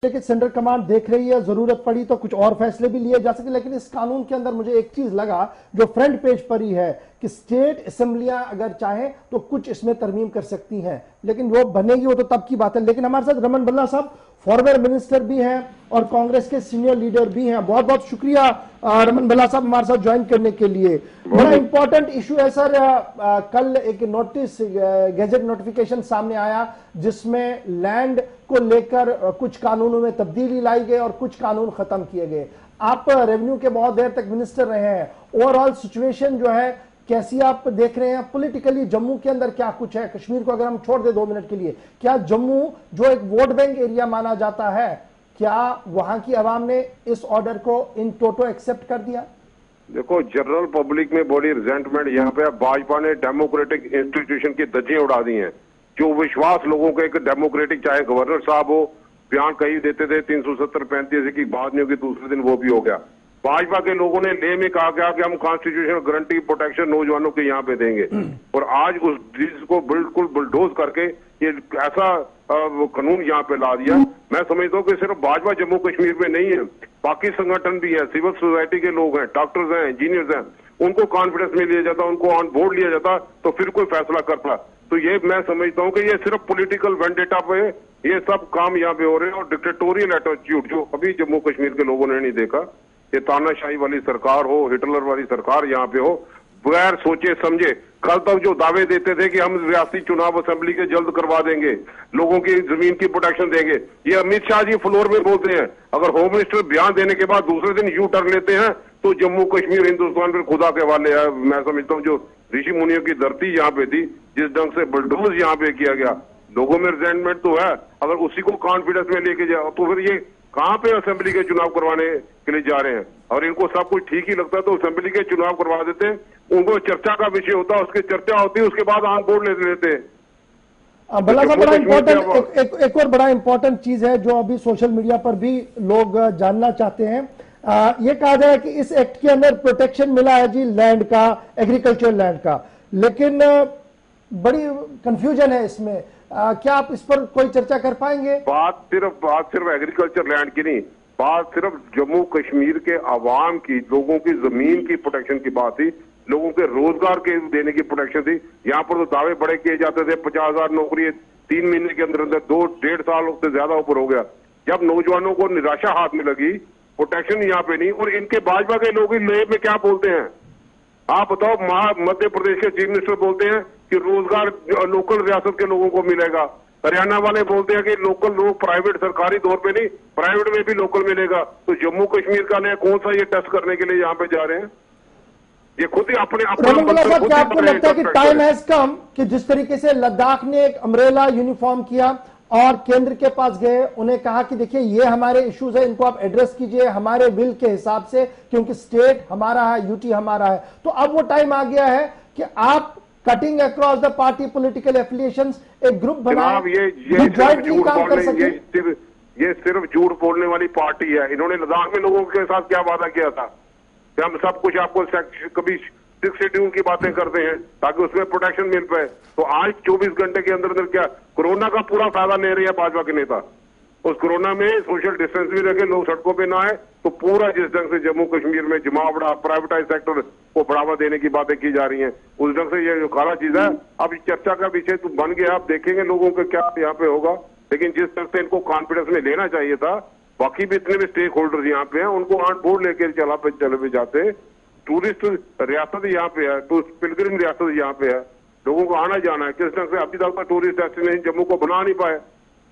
लेकिन central command देख रही है, जरूरत पड़ी तो कुछ और फैसले भी लिए जा सके। लेकिन इस कानून के अंदर मुझे एक चीज लगा जो फ्रंट पेज पर ही है कि स्टेट असेंबलियां अगर चाहें तो कुछ इसमें तरमीम कर सकती हैं, लेकिन वो बनेगी वो तो तब की बात है। लेकिन हमारे साथ रमन भल्ला साहब फॉरवर्ड मिनिस्टर भी हैं और कांग्रेस के सीनियर लीडर भी हैं। बहुत बहुत शुक्रिया रमन भल्ला साहब हमारे साथ ज्वाइन करने के लिए। बड़ा इंपॉर्टेंट इशू है सर। कल एक नोटिस गैजेट नोटिफिकेशन सामने आया जिसमें लैंड को लेकर कुछ कानूनों में तब्दीली लाई गई और कुछ कानून खत्म किए गए। आप रेवेन्यू के बहुत देर तक मिनिस्टर रहे हैं, ओवरऑल सिचुएशन जो है कैसी आप देख रहे हैं पॉलिटिकली? जम्मू के अंदर क्या कुछ है? कश्मीर को अगर हम छोड़ दे 2 मिनट के लिए, क्या जम्मू जो एक वोट बैंक एरिया माना जाता है, क्या वहां की आवाम ने इस ऑर्डर को इन टोटो एक्सेप्ट कर दिया? देखो, जनरल पब्लिक में बड़ी रिजेंटमेंट यहाँ पे भाजपा ने डेमोक्रेटिक इंस्टीट्यूशन की धज्जियां उड़ा दी हैं। जो विश्वास लोगों के एक डेमोक्रेटिक, चाहे गवर्नर साहब हो, बयान कहीं देते थे 370-35 की बात नहीं होगी, दूसरे दिन वो भी हो गया। भाजपा के लोगों ने ले में कहा गया कि हम कॉन्स्टिट्यूशनल गारंटी प्रोटेक्शन नौजवानों के यहाँ पे देंगे, और आज उस चीज को बिल्कुल बुलडोज करके ये ऐसा कानून यहाँ पे ला दिया। मैं समझता हूँ कि सिर्फ भाजपा जम्मू कश्मीर में नहीं है, बाकी संगठन भी है, सिविल सोसाइटी के लोग हैं, डॉक्टर्स हैं, इंजीनियर्स हैं, उनको कॉन्फिडेंस में लिया जाता, उनको ऑन बोर्ड लिया जाता तो फिर कोई फैसला करता। तो ये मैं समझता हूँ कि ये सिर्फ पॉलिटिकल वेंडेटा पे ये सब काम यहाँ पे हो रहे हैं, और डिक्टेटोरियल एटीट्यूड जो कभी जम्मू कश्मीर के लोगों ने नहीं देखा। ये तानाशाही वाली सरकार हो, हिटलर वाली सरकार यहाँ पे हो, बगैर सोचे समझे कल तक जो दावे देते थे कि हम रियासती चुनाव असेंबली के जल्द करवा देंगे, लोगों की जमीन की प्रोटेक्शन देंगे, ये अमित शाह जी फ्लोर में बोलते हैं। अगर होम मिनिस्टर बयान देने के बाद दूसरे दिन यू टर्न लेते हैं तो जम्मू कश्मीर हिंदुस्तान फिर खुदा के हवाले है। मैं समझता हूँ जो ऋषि मुनियों की धरती यहाँ पे थी, जिस ढंग से बुलडोज यहाँ पे किया गया, लोगों में रिजेंटमेंट तो है। अगर उसी को कॉन्फिडेंस में लेके जाओ तो फिर ये कहाँ पे असेंबली के चुनाव करवाने के लिए जा रहे हैं? और इनको सब कुछ ठीक ही लगता है तो असेंबली के चुनाव करवा देते हैं। उनको चर्चा का विषय होता है, उसकी चर्चा होती है, उसके बाद ऑन बोर्ड ले लेते हैं। भल्ला साहब, बड़ा इंपॉर्टेंट एक और बड़ा इंपॉर्टेंट चीज है जो अभी सोशल मीडिया पर भी लोग जानना चाहते हैं। ये कहा जाए कि इस एक्ट के अंदर प्रोटेक्शन मिला है जी लैंड का, एग्रीकल्चर लैंड का, लेकिन बड़ी कंफ्यूजन है इसमें। क्या आप इस पर कोई चर्चा कर पाएंगे? बात सिर्फ एग्रीकल्चर लैंड की नहीं, बात सिर्फ जम्मू कश्मीर के आवाम की, लोगों की जमीन की प्रोटेक्शन की बात थी, लोगों के रोजगार के देने की प्रोटेक्शन थी। यहाँ पर तो दावे बड़े किए जाते थे, 50,000 नौकरी 3 महीने के अंदर अंदर, 2-1.5 साल से ज्यादा ऊपर हो गया। जब नौजवानों को निराशा हाथ में लगी, प्रोटेक्शन यहाँ पे नहीं, और इनके भाजपा के लोग नए में क्या बोलते हैं आप बताओ? मध्य प्रदेश के चीफ मिनिस्टर बोलते हैं कि रोजगार लोकल रियासत के लोगों को मिलेगा। हरियाणा वाले बोलते हैं कि लोकल लोग प्राइवेट, सरकारी तौर पे नहीं, प्राइवेट में भी लोकल मिलेगा। तो जम्मू कश्मीर का नया कौन सा ये टेस्ट करने के लिए यहाँ पे जा रहे हैं? ये खुद ही अपने क्या आपको लगता है कि टाइम हैज कम कि जिस तरीके से लद्दाख ने एक अम्ब्रेला यूनिफॉर्म किया और केंद्र के पास गए, उन्हें कहा कि देखिए ये हमारे इश्यूज है, इनको आप एड्रेस कीजिए हमारे विल के हिसाब से, क्योंकि स्टेट हमारा है, यूटी हमारा है। तो अब वो टाइम आ गया है कि आप cutting across the party political affiliations एक ग्रुप बनाएं, जॉइंटली काम कर सकें। ये सिर्फ झूठ बोलने वाली पार्टी है। इन्होंने लद्दाख में लोगों के साथ क्या वादा किया था कि हम सब कुछ आपको, कभी 6 शेड्यूल की बातें करते हैं ताकि उसमें प्रोटेक्शन मिल पाए। तो आज 24 घंटे के अंदर अंदर क्या कोरोना का पूरा फायदा ले रहे हैं भाजपा के नेता? उस कोरोना में सोशल डिस्टेंस भी रखे, लोग सड़कों पे ना आए, तो पूरा जिस ढंग से जम्मू कश्मीर में जमावड़ा, प्राइवेटाइज सेक्टर को बढ़ावा देने की बातें की जा रही हैं, उस ढंग से ये जो काला चीज है अब चर्चा का विषय तो बन गया। आप देखेंगे लोगों का क्या यहाँ पे होगा, लेकिन जिस तरह से इनको कॉन्फिडेंस में लेना चाहिए था, बाकी भी इतने भी स्टेक होल्डर्स यहाँ पे हैं, उनको ऑन बोर्ड लेकर चले भी जाते। टूरिस्ट रियासत यहाँ पे है, पिलग्रिम रियासत यहाँ पे है, लोगों को आना जाना है। किस ढंग से अभी तक टूरिस्ट डेस्टिनेशन जम्मू को बना नहीं पाए।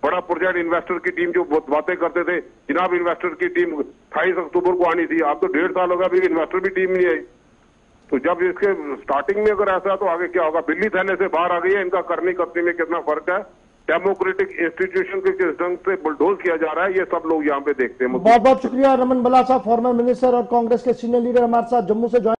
बड़ा प्रोजेक्ट इन्वेस्टर की टीम जो बातें करते थे, जनाब इन्वेस्टर की टीम 28 अक्टूबर को आनी थी, अब तो 1.5 साल हो गया, अभी इन्वेस्टर भी टीम नहीं आई। तो जब इसके स्टार्टिंग में अगर ऐसा है तो आगे क्या होगा? बिल्ली थैले से बाहर आ गई है। इनका करनी करनी में कितना फर्क है, डेमोक्रेटिक इंस्टीट्यूशन के किस ढंग से बुलडोज किया जा रहा है, ये सब लोग यहाँ पे देखते हैं। बहुत बहुत शुक्रिया रमन भल्ला साहब, फॉर्मर मिनिस्टर और कांग्रेस के सीनियर लीडर हमारे साथ जम्मू से ज्वाइन